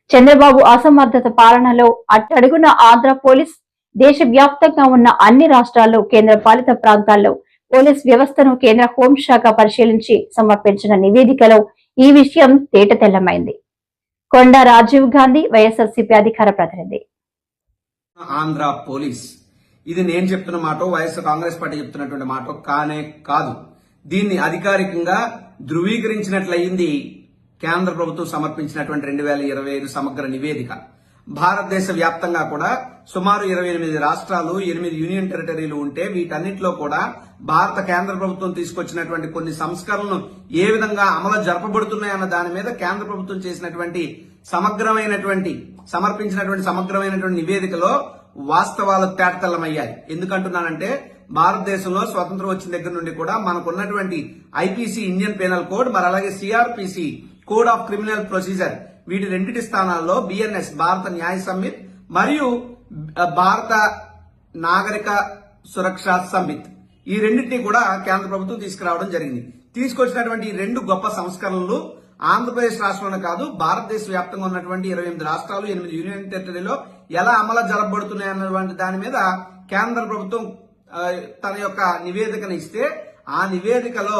చంద్రబాబు అసమర్థత పాలనలో అట్టడుగున ఆంధ్ర పోలీస్ దేశవ్యాప్తంగా ఉన్న అన్ని రాష్ట్రాల్లో కేంద్ర పాలిత ప్రాంతాల్లో పోలీస్ వ్యవస్థను కేంద్ర హోంశాఖ పరిశీలించి సమర్పించిన నివేదికలో ఈ విషయం తేటతెల్లమైంది. కొండ రాజీవ్ గాంధీ, వైఎస్ఆర్సీపీ అధికార ప్రతినిధి. ఆంధ్ర పోలీస్ ఇది నేను చెప్తున్న మాట, వైఎస్ఆర్ కాంగ్రెస్ పార్టీ చెప్తున్నటువంటి మాట కానే కాదు. దీన్ని అధికారికంగా ధృవీకరించినట్లయింది కేంద్ర ప్రభుత్వం సమర్పించినటువంటి 2025 సమగ్ర నివేదిక. భారతదేశ వ్యాప్తంగా కూడా సుమారు 28 రాష్ట్రాలు, 8 యూనియన్ టెరిటరీలు ఉంటే వీటన్నిటిలో కూడా భారత కేంద్ర ప్రభుత్వం తీసుకొచ్చినటువంటి కొన్ని సంస్కరణలు ఏ విధంగా అమలు జరపబడుతున్నాయన్న దాని మీద కేంద్ర ప్రభుత్వం చేసినటువంటి సమగ్రమైనటువంటి నివేదికలో వాస్తవాలు తేటతెల్లమయ్యాయి. ఎందుకంటున్నానంటే భారతదేశంలో స్వతంత్రం వచ్చిన దగ్గర నుండి కూడా మనకున్నటువంటి ఐపీసీ ఇండియన్ పీనల్ కోడ్, మరి అలాగే CrPC code of criminal procedure, వీటి రెండింటి స్థానాల్లో బిఎన్ఎస్ భారత న్యాయ సంహిత్ మరియు భారత నాగరిక సురక్షా సంహిత్, ఈ రెండింటినీ కూడా కేంద్ర ప్రభుత్వం తీసుకురావడం జరిగింది. తీసుకొచ్చినటువంటి ఈ రెండు గొప్ప సంస్కరణలు ఆంధ్రప్రదేశ్ రాష్ట్రంలో కాదు, భారతదేశ వ్యాప్తంగా ఉన్నటువంటి 28 రాష్ట్రాలు, 8 యూనియన్ టెరిటరీలో ఎలా అమలు జరపబడుతున్నాయి అన్నటువంటి దాని మీద కేంద్ర ప్రభుత్వం తన యొక్క నివేదికను ఇస్తే, ఆ నివేదికలో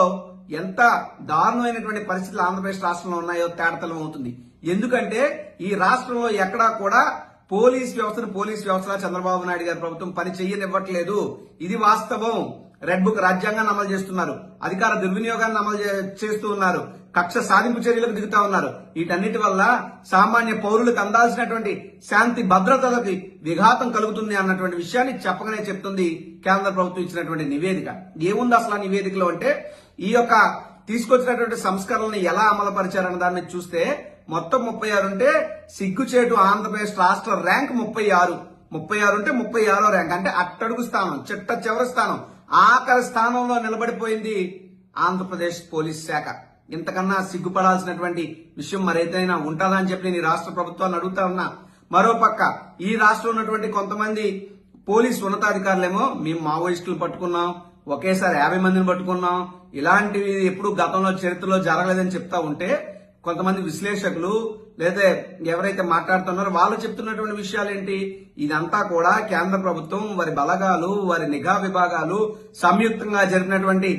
ఎంత దారుణమైనటువంటి పరిస్థితులు ఆంధ్రప్రదేశ్ రాష్ట్రంలో ఉన్నాయో తేటతెల్లం అవుతుంది. ఎందుకంటే ఈ రాష్ట్రంలో ఎక్కడా కూడా పోలీస్ వ్యవస్థలా చంద్రబాబు నాయుడు గారి ప్రభుత్వం పని చెయ్యనివ్వట్లేదు. ఇది వాస్తవం. రెడ్ బుక్ రాజ్యాంగాన్ని అమలు చేస్తున్నారు, అధికార దుర్వినియోగాన్ని అమలు చేస్తూ ఉన్నారు, కక్ష సాధింపు చర్యలకు దిగుతా ఉన్నారు. వీటన్నిటి వల్ల సామాన్య పౌరులకు అందాల్సినటువంటి శాంతి భద్రతలకి విఘాతం కలుగుతుంది అన్నటువంటి విషయాన్ని చెప్పగానే చెప్తుంది కేంద్ర ప్రభుత్వం ఇచ్చినటువంటి నివేదిక. ఏముంది అసలు ఆ నివేదికలో అంటే, ఈ యొక్క తీసుకొచ్చినటువంటి సంస్కరణలను ఎలా అమలు పరిచారన్న దాన్ని చూస్తే మొత్తం 36 ఉంటే సిగ్గుచేటు ఆంధ్రప్రదేశ్ రాష్ట్ర ర్యాంక్ 36 ఉంటే 36వ ర్యాంక్, అంటే అట్టడుగు స్థానం, చిట్ట చివరి స్థానం, ఆఖరి స్థానంలో నిలబడిపోయింది ఆంధ్రప్రదేశ్ పోలీస్ శాఖ. ఇంతకన్నా సిగ్గుపడాల్సినటువంటి విషయం మరైతేనా ఉంటుందా అని చెప్పి నేను రాష్ట్ర ప్రభుత్వాన్ని అడుగుతా ఉన్నా. మరోపక్క ఈ రాష్ట్రంలో ఉన్నటువంటి కొంతమంది పోలీస్ ఉన్నతాధికారులేమో మేము మావోయిస్టులు పట్టుకున్నాం, ఒకేసారి 50 మందిని పట్టుకున్నాం, ఇలాంటివి ఎప్పుడు గతంలో చరిత్రలో జరగలేదని చెప్తా ఉంటే, కొంతమంది విశ్లేషకులు లేదా ఎవరైతే మాట్లాడుతున్నారో వాళ్ళు చెప్తున్నటువంటి విషయాలు ఏంటి? ఇదంతా కూడా కేంద్ర ప్రభుత్వం, వారి బలగాలు, వారి నిఘా విభాగాలు సంయుక్తంగా జరిపినటువంటి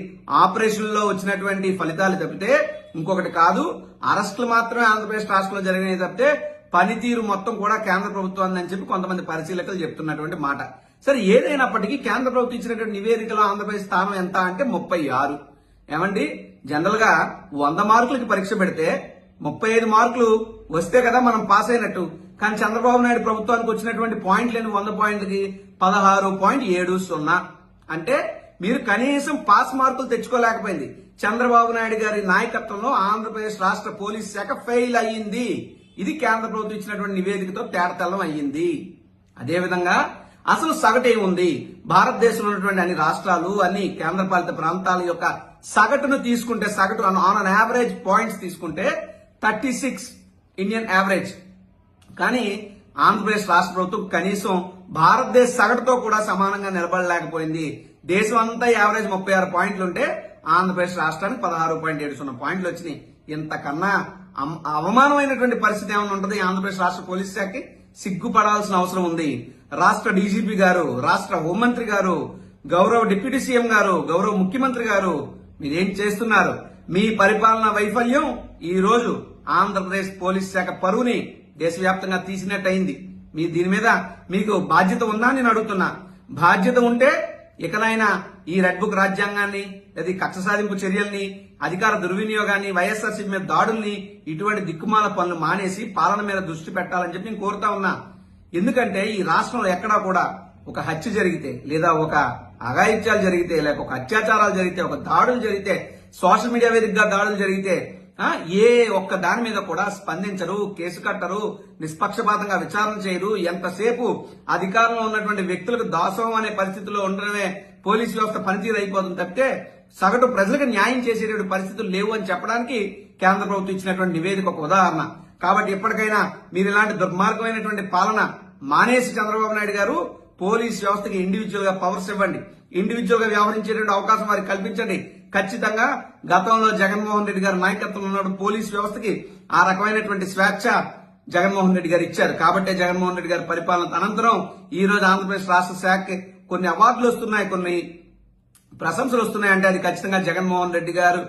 ఆపరేషన్లో వచ్చినటువంటి ఫలితాలు తప్పితే ఇంకొకటి కాదు. అరెస్టులు మాత్రమే ఆంధ్రప్రదేశ్ రాష్ట్రంలో జరిగినాయి తప్పితే పనితీరు మొత్తం కూడా కేంద్ర ప్రభుత్వాన్ని అని చెప్పి కొంతమంది పరిశీలకులు చెప్తున్నటువంటి మాట. సరే, ఏదైనప్పటికీ కేంద్ర ప్రభుత్వం ఇచ్చినటువంటి నివేదికలో ఆంధ్రప్రదేశ్ స్థానం ఎంత అంటే 36. ఏమండి, జనరల్ గా 100 మార్కులకి పరీక్ష పెడితే 35 మార్కులు వస్తే కదా మనం పాస్ అయినట్టు. కానీ చంద్రబాబు నాయుడు ప్రభుత్వానికి వచ్చినటువంటి పాయింట్లేని 100 పాయింట్లకి 16.70. అంటే మీరు కనీసం పాస్ మార్కులు తెచ్చుకోలేకపోయింది. చంద్రబాబు నాయుడు గారి నాయకత్వంలో ఆంధ్రప్రదేశ్ రాష్ట్ర పోలీస్ శాఖ ఫెయిల్ అయ్యింది. ఇది కేంద్ర ప్రభుత్వం ఇచ్చినటువంటి నివేదికతో తేటతెల్లం అయ్యింది. అదేవిధంగా అసలు సగటు ఏముంది? భారతదేశంలో ఉన్నటువంటి అన్ని రాష్ట్రాలు, అన్ని కేంద్రపాలిత ప్రాంతాల యొక్క సగటును తీసుకుంటే, సగటు ఆన్ అన్ యావరేజ్ పాయింట్స్ తీసుకుంటే 36 ఇండియన్ యావరేజ్. కానీ ఆంధ్రప్రదేశ్ రాష్ట్ర ప్రభుత్వం కనీసం భారతదేశ సగటుతో కూడా సమానంగా నిలబడలేకపోయింది. దేశం అంతా యావరేజ్ 36 పాయింట్లు ఉంటే ఆంధ్రప్రదేశ్ రాష్ట్రానికి 16.70 పాయింట్లు వచ్చినాయి. ఇంతకన్నా అవమానమైనటువంటి పరిస్థితి ఏమైనా ఉంటుంది ఆంధ్రప్రదేశ్ రాష్ట్ర పోలీస్ శాఖకి? సిగ్గుపడాల్సిన అవసరం ఉంది. రాష్ట్ర డీజీపీ గారు, రాష్ట్ర హోంమంత్రి గారు, గౌరవ డిప్యూటీ సీఎం గారు, గౌరవ ముఖ్యమంత్రి గారు, మీరేం చేస్తున్నారు? మీ పరిపాలనా వైఫల్యం ఈ రోజు ఆంధ్రప్రదేశ్ పోలీస్ శాఖ పరువుని దేశవ్యాప్తంగా తీసినట్టయింది. దీని మీద మీకు బాధ్యత ఉందా నేను అడుగుతున్నా. బాధ్యత ఉంటే ఇకనైనా ఈ రెడ్ బుక్ రాజ్యాంగాన్ని, లేదా కక్ష సాధింపు చర్యల్ని, అధికార దుర్వినియోగాన్ని, వైఎస్ఆర్సీపీ మీద దాడుల్ని, ఇటువంటి దిక్కుమాల పనులు మానేసి పాలన మీద దృష్టి పెట్టాలని చెప్పి నేను కోరుతా ఉన్నా. ఎందుకంటే ఈ రాష్ట్రంలో ఎక్కడా కూడా ఒక హత్య జరిగితే, లేదా ఒక అఘాయిత్యాలు జరిగితే, లేక ఒక అత్యాచారాలు జరిగితే, ఒక దాడులు జరిగితే, సోషల్ మీడియా వేదికగా దాడులు జరిగితే ఏ ఒక్క దాని మీద కూడా స్పందించరు, కేసు కట్టరు, నిష్పక్షపాతంగా విచారణ చేయరు. ఎంతసేపు అధికారంలో ఉన్నటువంటి వ్యక్తులకు దాసోహం అనే పరిస్థితుల్లో ఉండడమే పోలీసు వ్యవస్థ పనితీరు అయిపోతుంది తప్పితే సగటు ప్రజలకు న్యాయం చేసేటువంటి పరిస్థితులు లేవు అని చెప్పడానికి కేంద్ర ప్రభుత్వం ఇచ్చినటువంటి నివేదిక ఒక ఉదాహరణ. కాబట్టి ఎప్పటికైనా మీరు ఇలాంటి దుర్మార్గమైనటువంటి పాలన మానేసి చంద్రబాబు నాయుడు గారు పోలీస్ వ్యవస్థకి ఇండివిజువల్ గా పవర్స్ ఇవ్వండి, ఇండివిజువల్ గా వ్యవహరించేటువంటి అవకాశం వారికి కల్పించండి. ఖచ్చితంగా గతంలో జగన్మోహన్ రెడ్డి గారి నాయకత్వంలో ఉన్న పోలీస్ వ్యవస్థకి ఆ రకమైనటువంటి స్వేచ్ఛ జగన్మోహన్ రెడ్డి గారు ఇచ్చారు. కాబట్టే జగన్మోహన్ రెడ్డి గారి పరిపాలన అనంతరం ఈ రోజు ఆంధ్రప్రదేశ్ రాష్ట్ర శాఖకి కొన్ని అవార్డులు వస్తున్నాయి, కొన్ని ప్రశంసలు వస్తున్నాయంటే అది ఖచ్చితంగా జగన్మోహన్ రెడ్డి గారు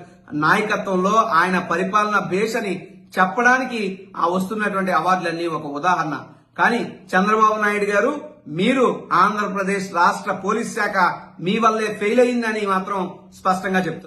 నాయకత్వంలో ఆయన పరిపాలన బేస్ అని చెప్పడానికి ఆ వస్తున్నటువంటి అవార్డులన్నీ ఒక ఉదాహరణ. కానీ చంద్రబాబు నాయుడు గారు మీరు ఆంధ్రప్రదేశ్ రాష్ట్ర పోలీస్ శాఖ మీ వల్లే ఫెయిల్ అయిందని మాత్రం స్పష్టంగా చెప్తున్నారు.